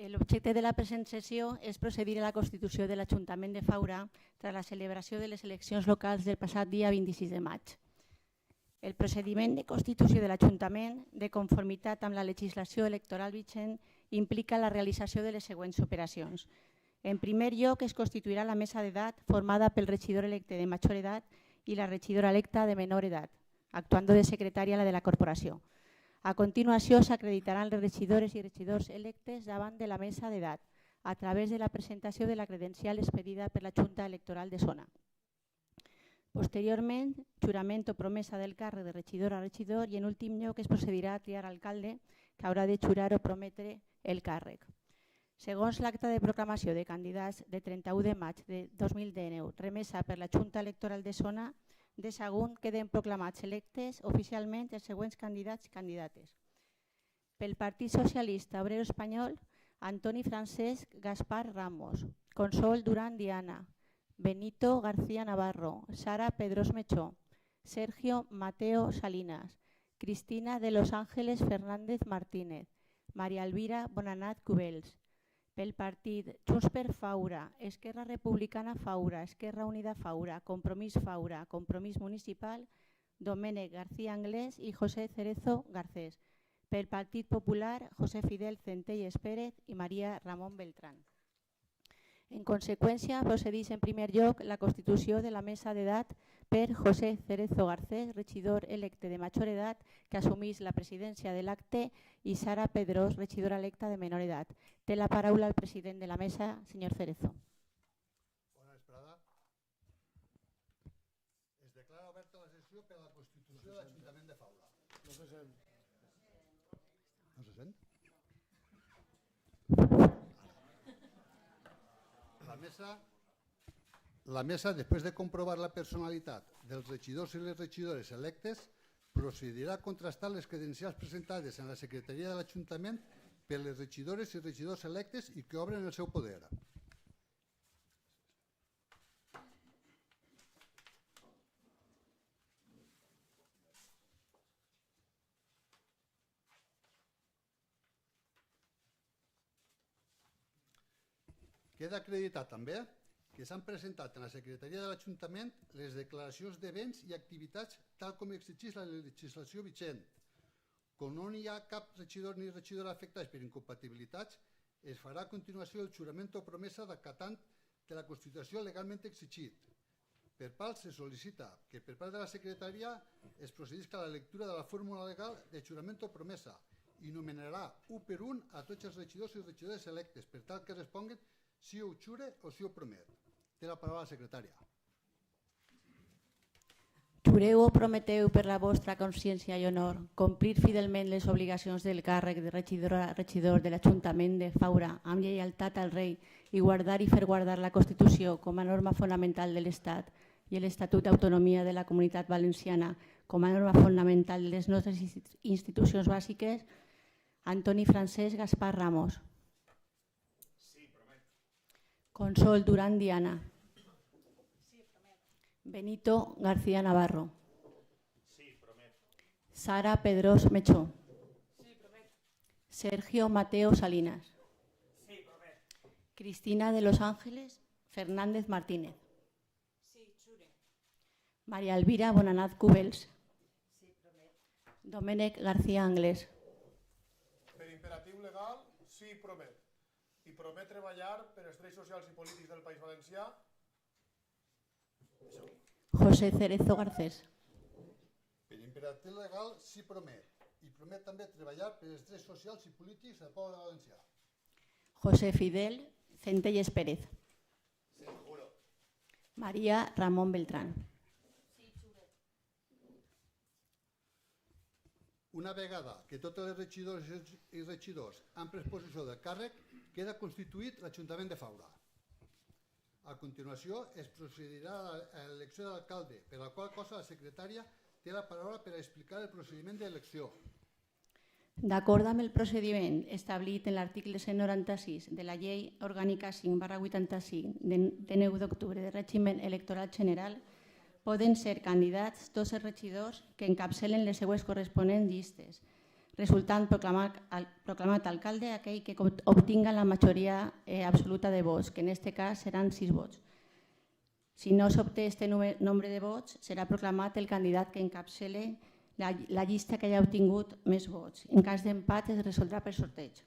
L'objecte de la present sessió és procedir a la constitució de l'Ajuntament de Faura tras la celebració de les eleccions locals del passat dia 26 de maig. El procediment de constitució de l'Ajuntament, de conformitat amb la legislació electoral vigent, implica la realització de les següents operacions. En primer lloc, es constituirà la mesa d'edat formada pel regidor electe de major edat i la regidora electa de menor edat, actuant de secretària de la corporació. A continuació, s'acreditaran les regidores i regidors electes davant de la mesa d'edat a través de la presentació de la credencial expedida per la Junta Electoral de Zona. Posteriorment, jurament o promesa del càrrec de regidor a regidor i en últim lloc es procedirà a triar alcalde que haurà de jurar o prometre el càrrec. Segons l'acta de proclamació de candidats de 31 de maig de 2019 remesa per la Junta Electoral de Zona, de segon queden proclamats electes oficialment els següents candidats i candidates. Pel Partit Socialista Obrero Espanyol, Antoni Francesc Gaspar Ramos, Consol Duran Diana, Benito García Navarro, Sara Pedros Mechó, Sergio Mateo Salinas, Cristina de Los Ángeles Fernández Martínez, María Elvira Bonanat Cubells. Pel partit Junts per Faura, Esquerra Republicana Faura, Esquerra Unida Faura, Compromís Faura, Compromís Municipal, Domènec García Anglès i José Cerezo Garcés. Pel Partit Popular, José Fidel Centelles Pérez i María Ramón Beltrán. En conseqüència, procedeix en primer lloc la constitució de la mesa d'edat per José Cerezo Garcés, regidor electe de major edat, que assumís la presidència de l'acte, i Sara Pedros, regidora electa de menor edat. Té la paraula el president de la mesa, senyor Cerezo. Bona vesprada. Es declara oberta la sessió per a la constitució de l'Ajuntament de Faura. No se sent. No se sent? La mesa, després de comprovar la personalitat dels regidors i les regidores electes, procedirà a contrastar les credencials presentades en la secretaria de l'Ajuntament per les regidores i regidors electes i que obren el seu poder. Queda acreditat també que s'han presentat en la secretaria de l'Ajuntament les declaracions de béns i activitats tal com exigeix la legislació vigent. Com no hi ha cap regidor ni regidora afectats per incompatibilitats, es farà a continuació el jurament o promesa d'acatant de la Constitució legalment exigit. Per part se sol·licita que per part de la secretaria es procedisca a la lectura de la fórmula legal de jurament o promesa i nomenarà un per un a tots els regidors i regidores electes per tal que responguen si ho jure o si ho promet. Té la paraula la secretària. Jureu o prometeu per la vostra consciència i honor complir fidelment les obligacions del càrrec de regidor de l'Ajuntament de Faura amb lleialtat al rei i guardar i fer guardar la Constitució com a norma fonamental de l'Estat i l'Estatut d'Autonomia de la Comunitat Valenciana com a norma fonamental de les nostres institucions bàsiques. Antoni Francesc Gaspar Ramos. Consol Duran Diana. Benito García Navarro. Sara Pedros Mechó. Sergio Mateo Salinas. Cristina de Los Ángeles Fernández Martínez. María Elvira Bonanat Cubells. Domènec García Anglès. Per imperatiu legal, sí, promet. I promet treballar per els drets socials i polítics del País Valencià. José Cerezo Garcés. Per imperatiu legal, sí, promet. I promet també treballar per els drets socials i polítics del poble valencià. José Fidel Centelles Pérez. Seguro. María Ramón Beltrán. Una vegada que totes les regidores i regidors han pres possessió del càrrec, queda constituït l'Ajuntament de Faura. A continuació, es procedirà a l'elecció de l'alcalde, per la qual cosa la secretària té la paraula per a explicar el procediment d'elecció. D'acord amb el procediment establit en l'article 196 de la Llei Orgànica 5/85 de 9 d'octubre de règim electoral general, poden ser candidats tots els regidors que encapçalen les seues corresponents llistes, resultant proclamat alcalde aquell que obtinga la majoria absoluta de vots, que en aquest cas seran 6 vots. Si no s'obté aquest nombre de vots, serà proclamat el candidat que encapçale la llista que hagi obtingut més vots. En cas d'empat es resoldrà per sorteig.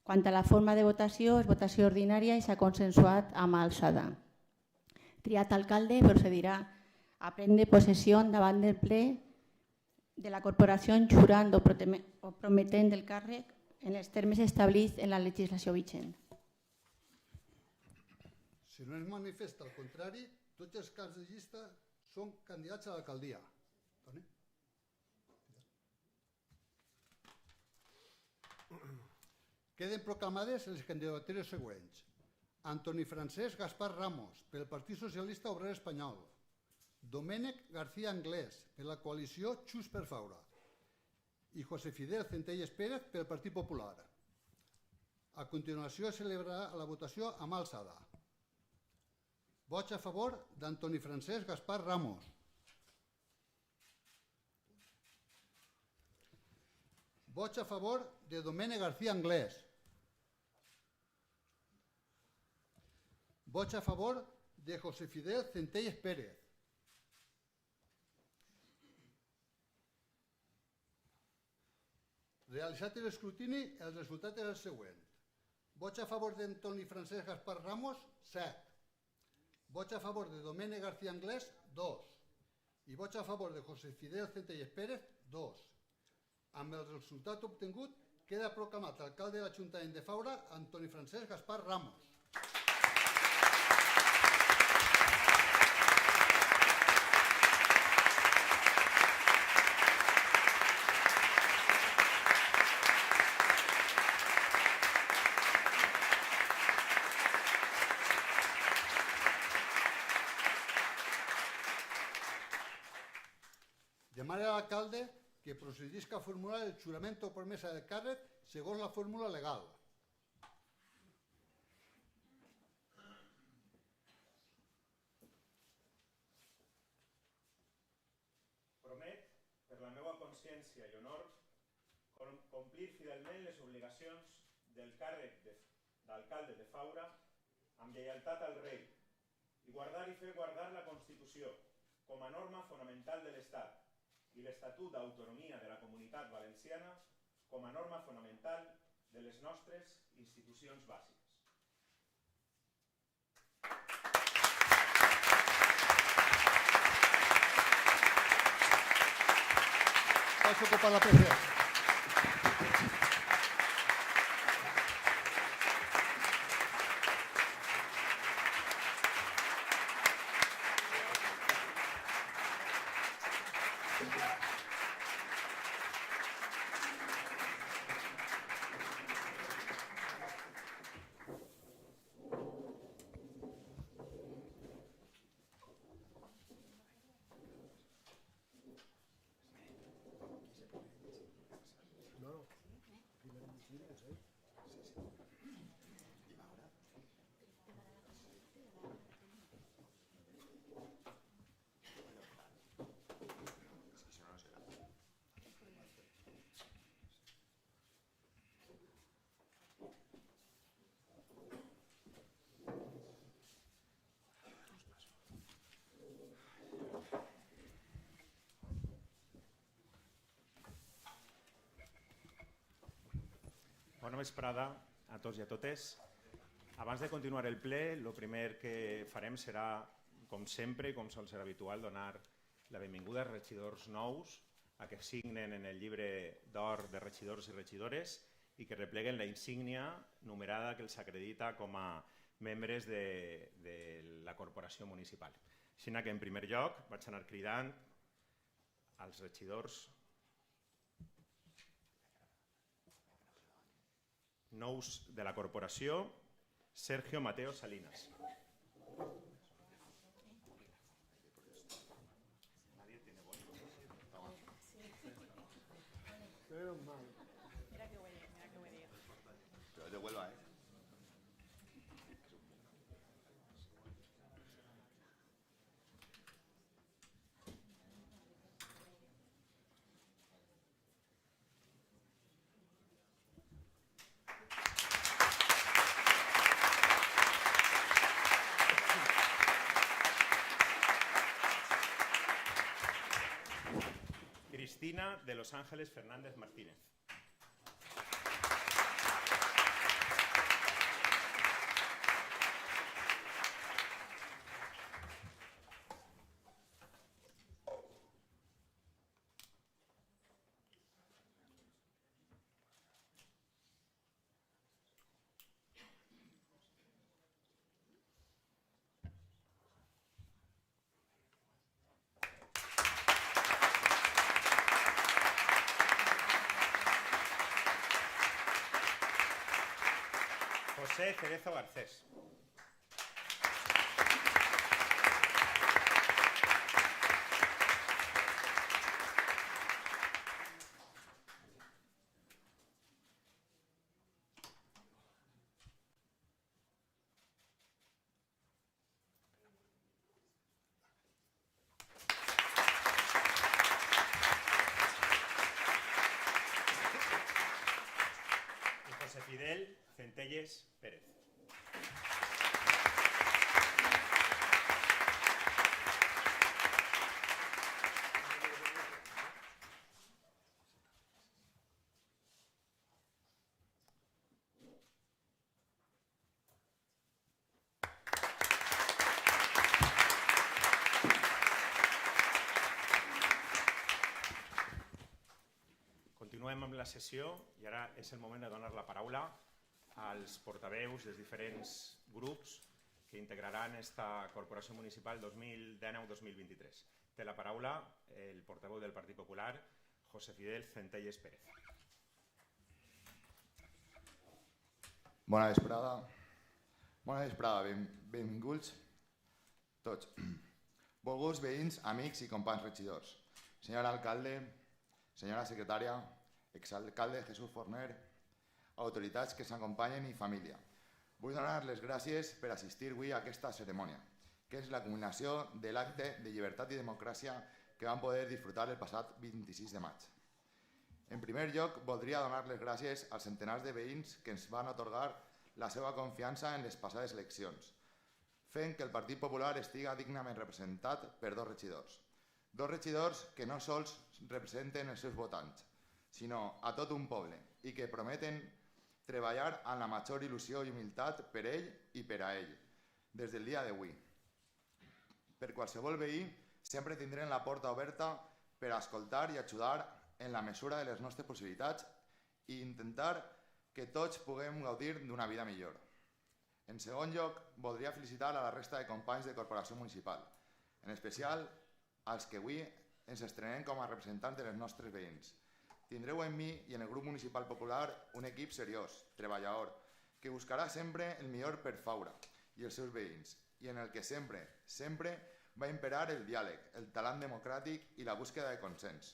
Quant a la forma de votació, és votació ordinària i s'ha consensuat amb alçada. Triat alcalde procedirà a prendre possessió davant del ple de la corporació jurant o prometent del càrrec en els termes establerts en la legislació vigent. Si no es manifesta el contrari, tots els caps de llista són candidats a l'alcaldia. Queden proclamades les candidatures següents. Antoni Francesc Gaspar Ramos, pel Partit Socialista Obrer Espanyol. Domènec García Anglès, per la coalició Junts per Faura. I José Fidel Centelles Pérez, pel Partit Popular. A continuació es celebrarà la votació amb alçada. Vots a favor d'Antoni Francesc Gaspar Ramos. Vots a favor de Domènec García Anglès. Vots a favor de José Fidel Centelles Pérez. Realitzat l'escrutini, el resultat és el següent. Vots a favor d'Antoni Francesc Gaspar Ramos, 7. Vots a favor de Domènec García Anglès, 2. I vots a favor de José Fidel Centelles Pérez, 2. Amb el resultat obtingut, queda proclamat alcalde de l'Ajuntament de Faura, Antoni Francesc Gaspar Ramos. Demana a l'alcalde que procedisca a formular el jurament o promesa del càrrec segons la fórmula legal. Promet, per la meva consciència i honor, complir fidelment les obligacions del càrrec d'alcalde de Faura amb lleialtat al rei i guardar i fer guardar la Constitució com a norma fonamental de l'Estat i l'Estatut d'Autonomia de la Comunitat Valenciana com a norma fonamental de les nostres institucions bàsiques. Paso a ocupar la presidència. Bona vesprada a tots i a totes. Abans de continuar el ple, el primer que farem serà, com sempre i com sol ser habitual, donar la benvinguda als regidors nous a que signen en el llibre d'or de regidors i regidores i que repleguen la insígnia numerada que els acredita com a membres de la corporació municipal. Així que, en primer lloc, vaig anar cridant als regidors nous de la corporació, Sergio Mateo Salinas. Mira qué huele. Pero te vuelva, Carolina de Los Ángeles Fernández Martínez. José Cerezo Garcés. Y José Fidel Centelles Pérez. Continuem amb la sessió i ara és el moment de donar la paraula als portaveus dels diferents grups que integraran esta Corporació Municipal 2019-2023. Té la paraula el portaveu del Partit Popular, José Fidel Centelles Pérez. Bona vesprada. Benvinguts tots. Volguts veïns, amics i companys regidors. Senyor alcalde, senyora secretària, exalcalde Jesús Forner, autoritats que s'acompanyen i família. Vull donar les gràcies per assistir avui a aquesta cerimònia, que és la culminació de l'acte de llibertat i democràcia que vam poder disfrutar el passat 26 de maig. En primer lloc, voldria donar les gràcies als centenars de veïns que ens van atorgar la seva confiança en les passades eleccions, fent que el Partit Popular estiga dignament representat per dos regidors. Dos regidors que no sols representen els seus votants, sinó a tot un poble i que prometen treballar amb la major il·lusió i humilitat per ell i per a ell, des del dia d'avui. Per qualsevol veí, sempre tindrem la porta oberta per escoltar i ajudar en la mesura de les nostres possibilitats i intentar que tots puguem gaudir d'una vida millor. En segon lloc, voldria felicitar a la resta de companys de Corporació Municipal, en especial als que avui ens estrenem com a representants de les nostres veïns. Tindreu en mi i en el grup municipal popular un equip seriós, treballador, que buscarà sempre el millor per Faura i els seus veïns, i en el que sempre va imperar el diàleg, el talent democràtic i la búsqueda de consens.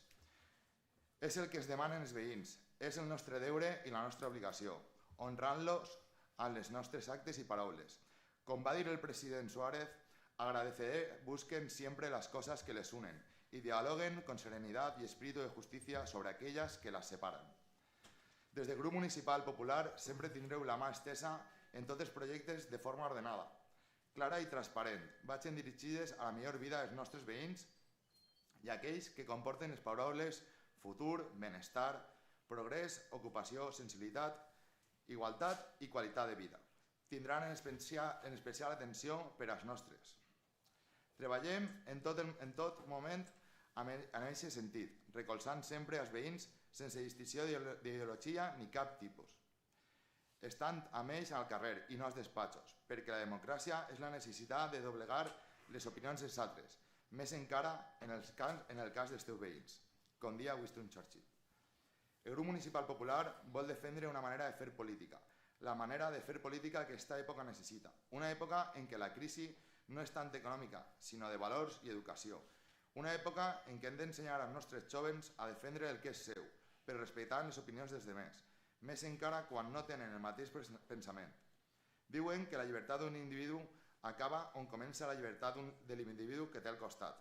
És el que es demanen els veïns, és el nostre deure i la nostra obligació, honrant-los amb les nostres actes i paraules. Com va dir el president Suárez, agradeceré busquen siempre las cosas que les unen y dialoguen con serenidad y espíritu de justicia sobre aquellas que las separan. Des del grup municipal popular sempre tindreu la mà estesa en tots els projectes de forma ordenada, clara i transparent, vagin dirigides a la millor vida dels nostres veïns i aquells que comporten les paraules futur, benestar, progrés, ocupació, sensibilitat, igualtat i qualitat de vida. Tindran en especial atenció per als nostres. Treballem en tot moment en aquest sentit, recolzant sempre els veïns sense distinció d'ideologia ni cap tipus. Estant amb ells al carrer i no als despatxos, perquè la democràcia és la necessitat de doblegar les opinions dels altres, més encara en el cas dels teus veïns, com dia Winston Churchill. El grup municipal popular vol defendre una manera de fer política, la manera de fer política que aquesta època necessita, una època en què la crisi no és tant econòmica, sinó de valors i educació, una època en què hem d'ensenyar als nostres jóvens a defendre el que és seu, per respectar les opinions dels demés, més encara quan no tenen el mateix pensament. Diuen que la llibertat d'un individu acaba on comença la llibertat de l'individu que té al costat.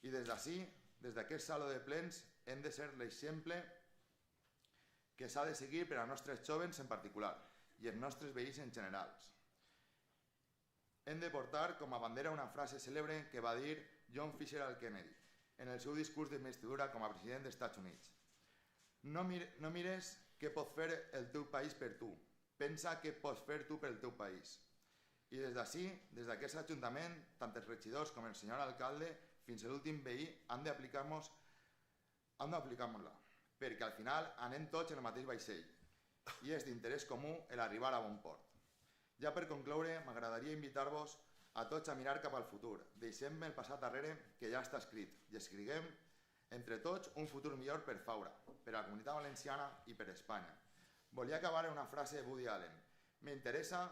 I des d'ací, des d'aquest saló de plens, hem de ser l'exemple que s'ha de seguir per als nostres jóvens en particular i els nostres veïns en general. Hem de portar com a bandera una frase cèlebre que va dir John Fisher al Kennedy. en el seu discurs d'investidura com a president dels Estats Units. No mires què pot fer el teu país per tu, pensa què pots fer tu per el teu país. I des d'ací, des d'aquest ajuntament, tant els regidors com el senyor alcalde, fins a l'últim veí, han d'aplicar-nos-la, perquè al final anem tots en el mateix vaixell i és d'interès comú l'arribar a bon port. Ja per concloure, m'agradaria invitar-vos a tots a mirar cap al futur. Deixem el passat darrere, que ja està escrit, i escriguem entre tots un futur millor per Faura, per a la Comunitat Valenciana i per Espanya. Volia acabar en una frase de Woody Allen. Me interesa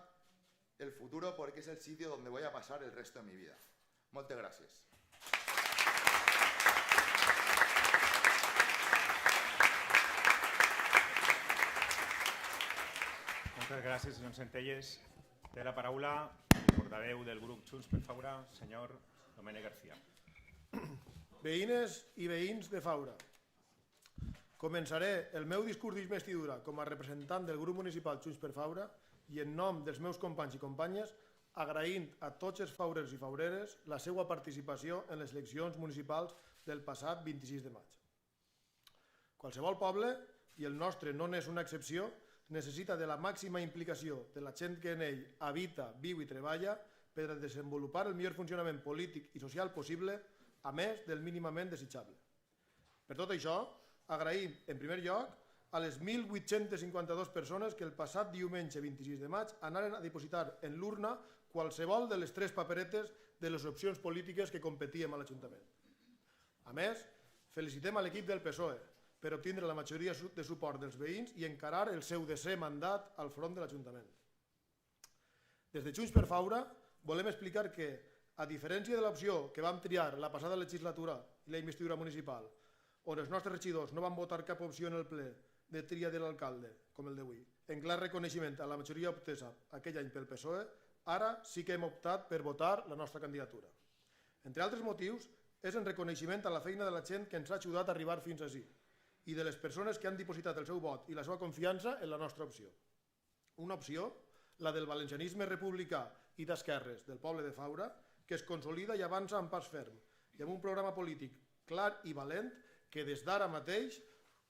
el futuro porque es el sitio donde voy a pasar el resto de mi vida. Moltes gràcies. Moltes gràcies, senyor Centelles. Té la paraula el portaveu del grup Junts per Faura, senyor Domènec García. Veïnes i veïns de Faura, començaré el meu discurs d'investidura com a representant del grup municipal Junts per Faura i en nom dels meus companys i companyes agraint a tots els faurers i faureres la seva participació en les eleccions municipals del passat 26 de maig. Qualsevol poble, i el nostre no n'és una excepció, necessita de la màxima implicació de la gent que en ell habita, viu i treballa per desenvolupar el millor funcionament polític i social possible, a més del mínimament desitjable. Per tot això, agraïm, en primer lloc, a les 1.852 persones que el passat diumenge 26 de maig anaren a dipositar en l'urna qualsevol de les 3 paperetes de les opcions polítiques que competíem a l'Ajuntament. A més, felicitem a l'equip del PSOE per obtindre la majoria de suport dels veïns i encarar el seu desè mandat al front de l'Ajuntament. Des de Junts per Faura volem explicar que, a diferència de l'opció que vam triar la passada legislatura i la investidura municipal, on els nostres regidors no van votar cap opció en el ple de tria de l'alcalde, com el d'avui, en clar reconeixement a la majoria obtesa aquell any pel PSOE, ara sí que hem optat per votar la nostra candidatura. Entre altres motius, és en reconeixement a la feina de la gent que ens ha ajudat a arribar fins ací i de les persones que han dipositat el seu vot i la seva confiança en la nostra opció. Una opció, la del valencianisme republicà i d'esquerres del poble de Faura, que es consolida i avança amb pas ferm i amb un programa polític clar i valent que des d'ara mateix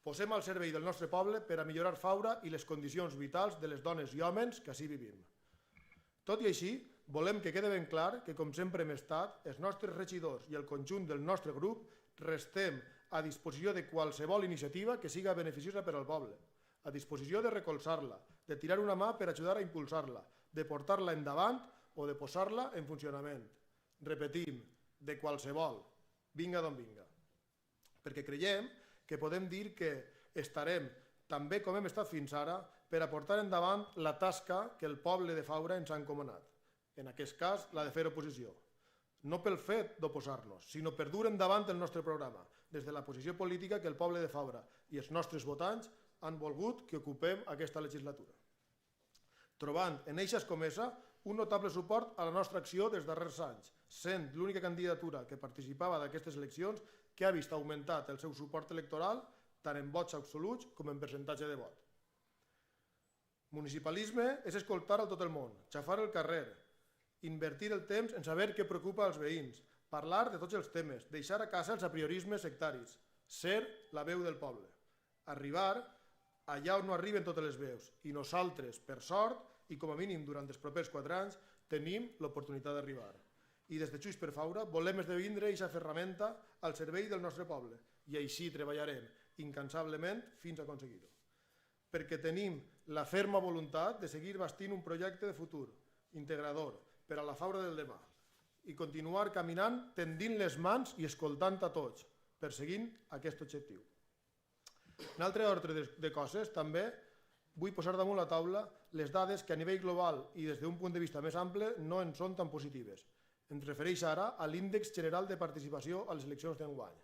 posem al servei del nostre poble per a millorar Faura i les condicions vitals de les dones i homes que ací vivim. Tot i així, volem que quede ben clar que, com sempre hem estat, els nostres regidors i el conjunt del nostre grup restem a disposició de qualsevol iniciativa que siga beneficiosa per al poble, a disposició de recolzar-la, de tirar una mà per ajudar a impulsar-la, de portar-la endavant o de posar-la en funcionament. Repetim, de qualsevol, vinga d'on vinga. Perquè creiem que podem dir que estarem, també com hem estat fins ara, per a portar endavant la tasca que el poble de Faura ens ha encomanat, en aquest cas la de fer oposició. No pel fet d'oposar-nos, sinó per dur endavant el nostre programa, des de la posició política que el poble de Faura i els nostres votants han volgut que ocupem aquesta legislatura. Trobant en eixa escomesa un notable suport a la nostra acció dels darrers anys, sent l'única candidatura que participava d'aquestes eleccions que ha vist augmentat el seu suport electoral tant en vots absoluts com en percentatge de vot. Municipalisme és escoltar a tot el món, xafar el carrer, invertir el temps en saber què preocupa als veïns, parlar de tots els temes, deixar a casa els apriorismes sectaris, ser la veu del poble, arribar allà on no arriben totes les veus i nosaltres, per sort, i com a mínim durant els propers 4 anys, tenim l'oportunitat d'arribar. I des de Junts per Faura volem esdevindre aquesta ferramenta al servei del nostre poble i així treballarem incansablement fins a aconseguir-ho. Perquè tenim la ferma voluntat de seguir bastint un projecte de futur, integrador, per a la Faura del demà i continuar caminant tendint les mans i escoltant a tots, perseguint aquest objectiu. En altre ordre de coses, també vull posar damunt la taula les dades que a nivell global i des d'un punt de vista més ample no en són tan positives. Ens refereix ara a l'índex general de participació a les eleccions d'enguany.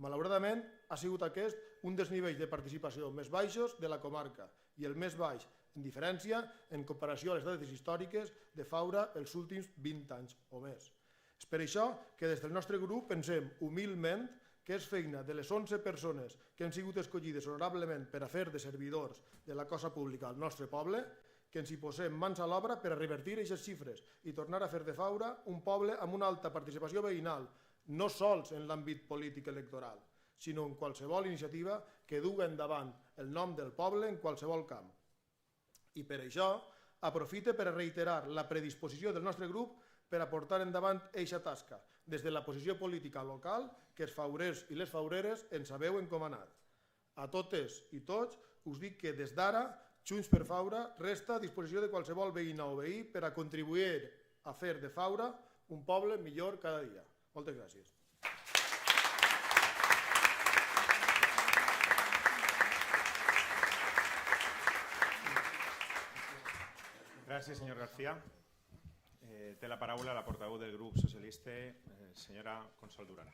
Malauradament, ha sigut aquest un dels nivells de participació més baixos de la comarca i el més baix, en diferència, en comparació a les dades històriques de Faura els últims 20 anys o més. És per això que des del nostre grup pensem humilment que és feina de les 11 persones que han sigut escollides honorablement per a fer de servidors de la cosa pública al nostre poble, que ens hi posem mans a l'obra per a revertir aquestes xifres i tornar a fer de Faura un poble amb una alta participació veïnal, no sols en l'àmbit polític electoral, sinó en qualsevol iniciativa que dugui endavant el nom del poble en qualsevol camp. I per això aprofite per reiterar la predisposició del nostre grup per a portar endavant eixa tasca, des de la posició política local que els faurers i les faureres en sabeu encomanat. A totes i tots us dic que des d'ara Junts per Faura resta a disposició de qualsevol veïna o veí per a contribuir a fer de Faura un poble millor cada dia. Moltes gràcies. Gràcies, senyor García. Té la paraula la portaveu del grup socialista, senyora Consol Duran.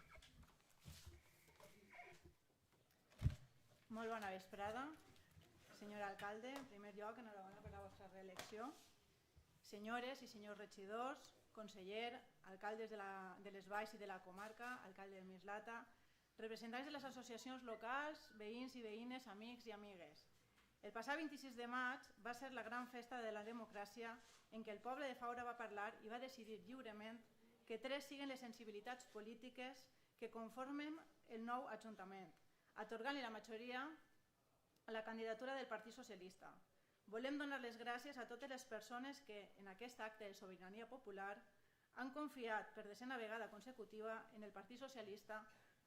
Molt bona vesprada. Senyor alcalde, en primer lloc, enhorabona per la vostra reelecció. Senyores i senyors regidors, conseller, alcaldes de les Valls i de la comarca, alcalde de Mislata, representants de les associacions locals, veïns i veïnes, amics i amigues. El passat 26 de maig va ser la gran festa de la democràcia en què el poble de Faura va parlar i va decidir lliurement que 3 siguen les sensibilitats polítiques que conformen el nou Ajuntament, atorgant-li la majoria a la candidatura del Partit Socialista. Volem donar les gràcies a totes les persones que, en aquest acte de sobirania popular, han confiat per 10a vegada consecutiva en el Partit Socialista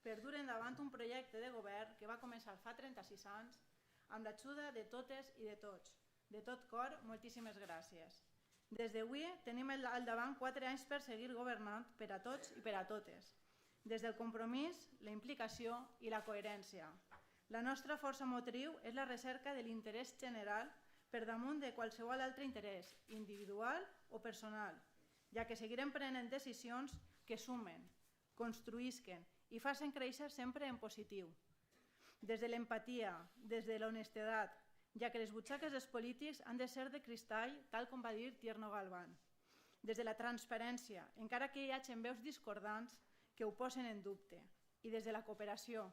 per dur endavant un projecte de govern que va començar fa 36 anys amb l'ajuda de totes i de tots. De tot cor, moltíssimes gràcies. Des d'avui tenim al davant 4 anys per seguir governant per a tots i per a totes. Des del compromís, la implicació i la coherència. La nostra força motriu és la recerca de l'interès general per damunt de qualsevol altre interès, individual o personal, ja que seguirem prenent decisions que sumen, construïsquen i facin créixer sempre en positiu. Des de l'empatia, des de l'honestedat, ja que les butxaques dels polítics han de ser de cristall, tal com va dir Tierno Galván. Des de la transparència, encara que hi hagi veus discordants que ho posen en dubte. I des de la cooperació,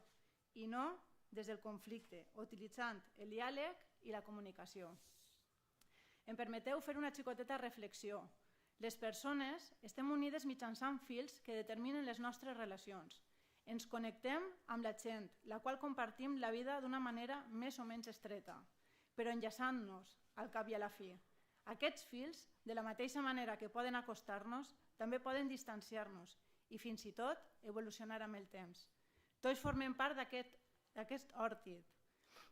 i no des del conflicte, utilitzant el diàleg i la comunicació. Em permeteu fer una xicoteta reflexió. Les persones estem unides mitjançant fils que determinen les nostres relacions. Ens connectem amb la gent, la qual compartim la vida d'una manera més o menys estreta, però enllaçant-nos al cap i a la fi. Aquests fils, de la mateixa manera que poden acostar-nos, també poden distanciar-nos i fins i tot evolucionar amb el temps. Tots formem part d'aquest òrtit.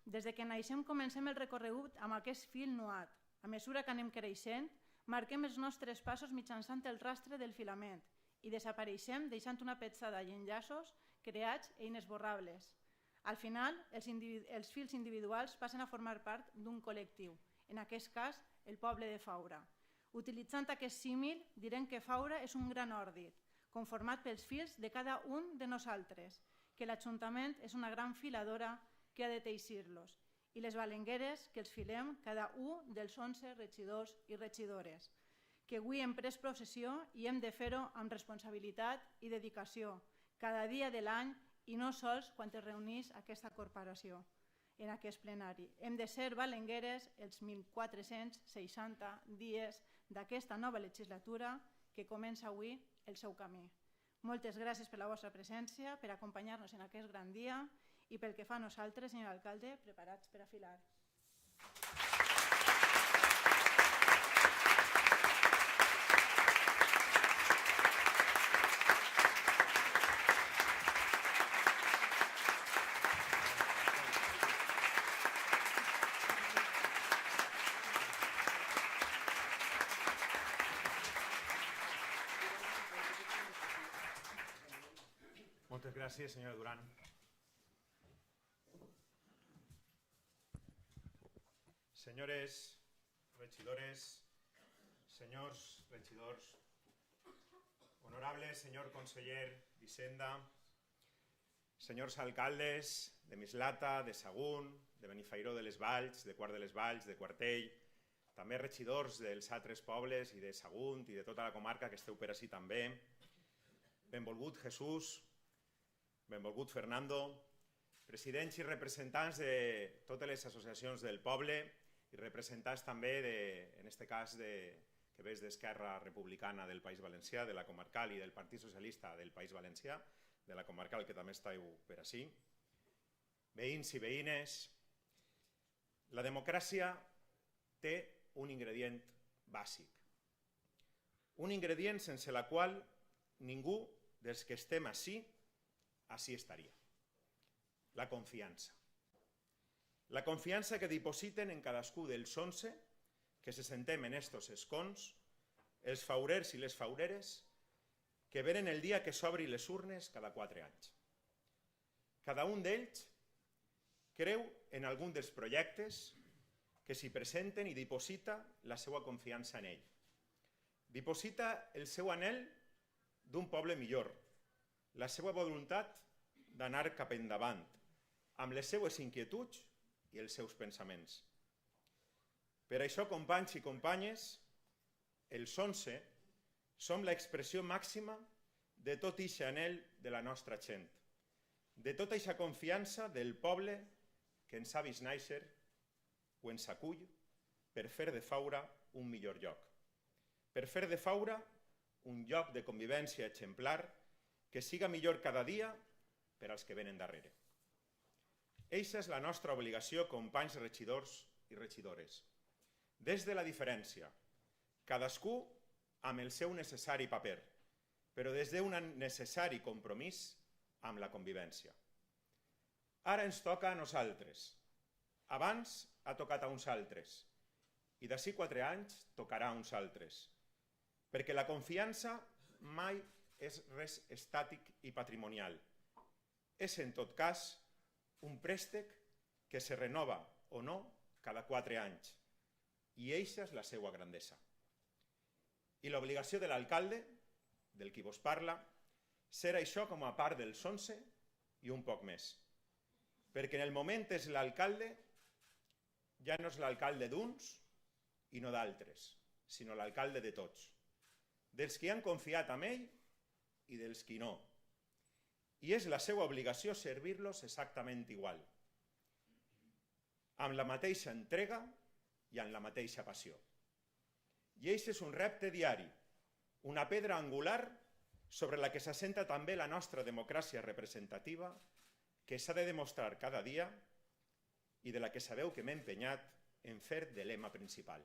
Des que naixem comencem el recorregut amb aquest fil nuat. A mesura que anem creixent, marquem els nostres passos mitjançant el rastre del filament i desapareixem deixant una petjada i enllaços creats e inesborrables. Al final, els fils individuals passen a formar part d'un col·lectiu, en aquest cas, el poble de Faura. Utilitzant aquest símil, direm que Faura és un gran òrdit, conformat pels fils de cada un de nosaltres, que l'Ajuntament és una gran filadora que ha de teixir-los, i les balengueres que els filem cada un dels 11 regidors i regidores, que avui hem pres possessió i hem de fer-ho amb responsabilitat i dedicació, cada dia de l'any i no sols quan es reunís aquesta corporació en aquest plenari. Hem de ser balengueres els 1.460 dies d'aquesta nova legislatura que comença avui el seu camí. Moltes gràcies per la vostra presència, per acompanyar-nos en aquest gran dia i pel que fa a nosaltres, senyor alcalde, preparats per a filar. Moltes gràcies, senyora Duran. Senyores regidores, senyors regidors, honorable senyor conseller d'Hisenda, senyors alcaldes de Mislata, de Sagunt, de Benifairó de les Valls, de Quart de les Valls, de Quartell, també regidors dels altres pobles i de Sagunt i de tota la comarca que esteu per ací també. Benvolgut Jesús, benvolgut Fernando, presidents i representants de totes les associacions del poble i representants també, en aquest cas, que que ve d'Esquerra Republicana del País Valencià, de la comarcal i del Partit Socialista del País Valencià, de la comarcal que també esteu per ací. Veïns i veïnes, la democràcia té un ingredient bàsic. Un ingredient sense la qual ningú dels que estem ací estaria. La confiança. La confiança que dipositen en cadascú dels 11 que se sentem en estos escons, els faurers i les faureres, que venen el dia que s'obri les urnes cada 4 anys. Cada un d'ells creu en algun dels projectes que s'hi presenten i diposita la seva confiança en ell. Diposita el seu anhel d'un poble millor, la seva voluntat d'anar cap endavant, amb les seues inquietuds i els seus pensaments. Per això, companys i companyes, els 11 som l'expressió màxima de tot eixe anhel de la nostra gent, de tota eixa confiança del poble que ens ha vist néixer o ens acull per fer de Faura un millor lloc, per fer de Faura un lloc de convivència exemplar que siga millor cada dia per als que venen darrere. Eixa és la nostra obligació, companys regidors i regidores. Des de la diferència, cadascú amb el seu necessari paper, però des d'un necessari compromís amb la convivència. Ara ens toca a nosaltres. Abans ha tocat a uns altres i d'ací 4 anys tocarà a uns altres, perquè la confiança mai és res estàtic i patrimonial. És, en tot cas, un préstec que se renova o no cada 4 anys. I eixa és la seva grandesa. I l'obligació de l'alcalde, del qui vos parla, serà això com a part dels 11 i un poc més. Perquè en el moment és l'alcalde, ja no és l'alcalde d'uns i no d'altres, sinó l'alcalde de tots. Dels qui han confiat en ell i dels qui no. I és la seva obligació servir-los exactament igual, amb la mateixa entrega i amb la mateixa passió. I aquest és un repte diari, una pedra angular sobre la que s'assenta també la nostra democràcia representativa, que s'ha de demostrar cada dia i de la que sabeu que m'he empenyat en fer de lema principal.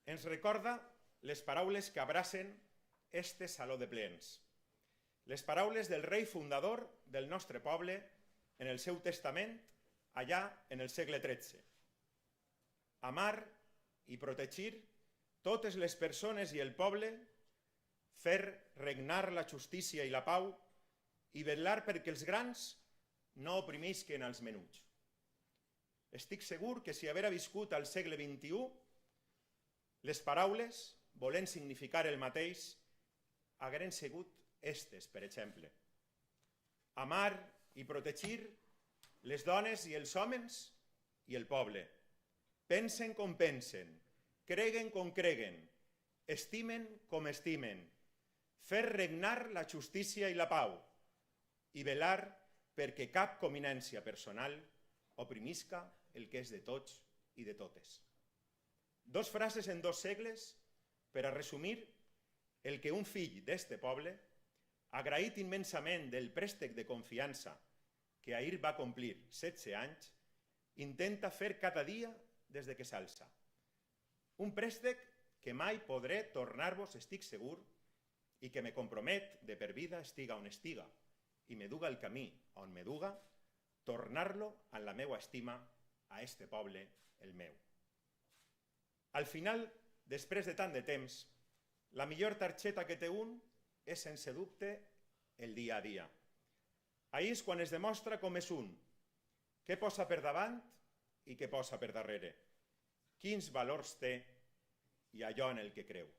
Ens recorda les paraules que abracen este saló de plens, les paraules del rei fundador del nostre poble en el seu testament allà en el segle XIII. Amar i protegir totes les persones i el poble, fer regnar la justícia i la pau i vetllar perquè els grans no oprimisquen els menuts. Estic segur que si haguera viscut al segle XXI, les paraules, volent significar el mateix, hagueren sigut estes, per exemple. Amar i protegir les dones i els homes i el poble. Pensen com pensen, creguen com creguen, estimen com estimen, fer regnar la justícia i la pau i velar perquè cap conveniència personal oprimisca el que és de tots i de totes. 2 frases en 2 segles per a resumir el que un fill d'este poble, agraït immensament del préstec de confiança que ahir va complir 16 anys, intenta fer cada dia des de que s'alça. Un préstec que mai podré tornar-vos, estic segur, i que me compromet de per vida estiga on estiga i me duga el camí on me duga, tornar-lo en la meua estima a este poble, el meu. Al final, després de tant de temps, la millor targeta que té un és, sense dubte, el dia a dia. Ahir és quan es demostra com és un, què posa per davant i què posa per darrere, quins valors té i allò en el que creu.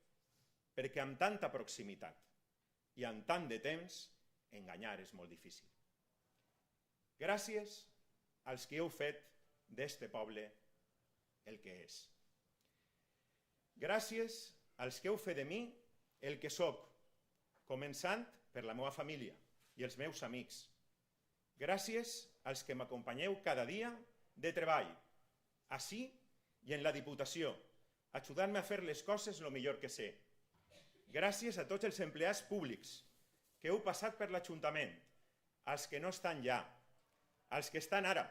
Perquè amb tanta proximitat i amb tant de temps, enganyar és molt difícil. Gràcies als que heu fet d'este poble el que és. Gràcies als que heu fet de mi el que sóc, començant per la meva família i els meus amics. Gràcies als que m'acompanyeu cada dia de treball, ací i en la Diputació, ajudant-me a fer les coses el millor que sé. Gràcies a tots els empleats públics que heu passat per l'Ajuntament, als que no estan ja, als que estan ara,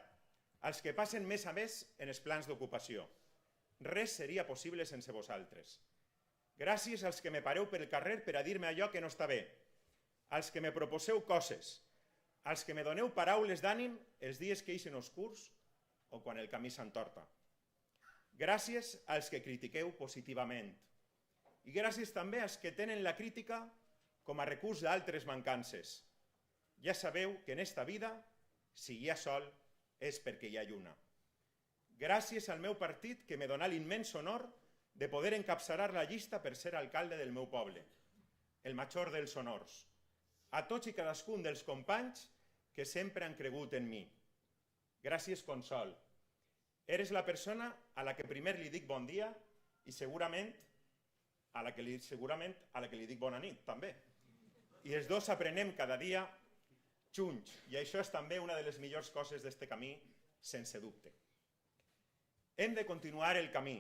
als que passen més a més en els plans d'ocupació. Res seria possible sense vosaltres. Gràcies als que me pareu pel carrer per a dir-me allò que no està bé, als que me proposeu coses, als que me doneu paraules d'ànim els dies que ixen oscurs o quan el camí s'entorta. Gràcies als que critiqueu positivament. I gràcies també als que tenen la crítica com a recurs d'altres mancances. Ja sabeu que en esta vida, si hi ha sol, és perquè hi ha lluna. Gràcies al meu partit que me dona l'immens honor de poder encapçalar la llista per ser alcalde del meu poble, el major dels honors. A tots i cadascun dels companys que sempre han cregut en mi. Gràcies, Consol. Eres la persona a la que primer li dic bon dia i segurament a la que li dic bona nit, també. I els dos aprenem cada dia junts, i això és també una de les millors coses d'aquest camí, sense dubte. Hem de continuar el camí,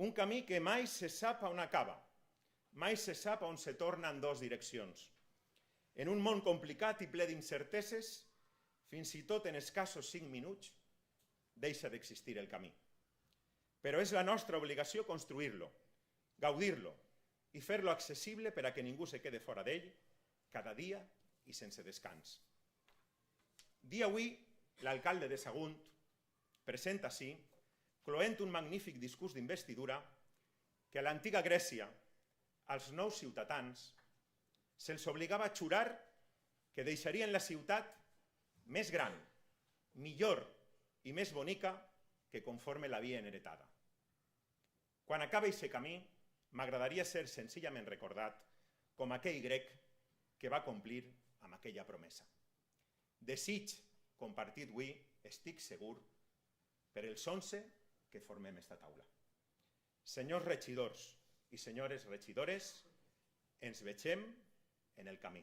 un camí que mai se sap on acaba, mai se sap on se torna en dues direccions. En un món complicat i ple d'incerteses, fins i tot en escassos 5 minuts, deixa d'existir el camí. Però és la nostra obligació construir-lo, gaudir-lo i fer-lo accessible per a que ningú se quede fora d'ell, cada dia i sense descans. Dia avui, l'alcalde de Sagunt presenta ací, cloent un magnífic discurs d'investidura, que a l'antiga Grècia, als nous ciutadans, se'ls obligava a jurar que deixarien la ciutat més gran, millor i més bonica que conforme l'havien heretada. Quan acabi aquest camí, m'agradaria ser senzillament recordat com aquell grec que va complir amb aquella promesa. Desig compartit avui, estic segur, per els 11 que formem esta taula. Senyors regidors i senyores regidores, ens vegem en el camí.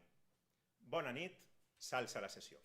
Bona nit, s'alça la sessió.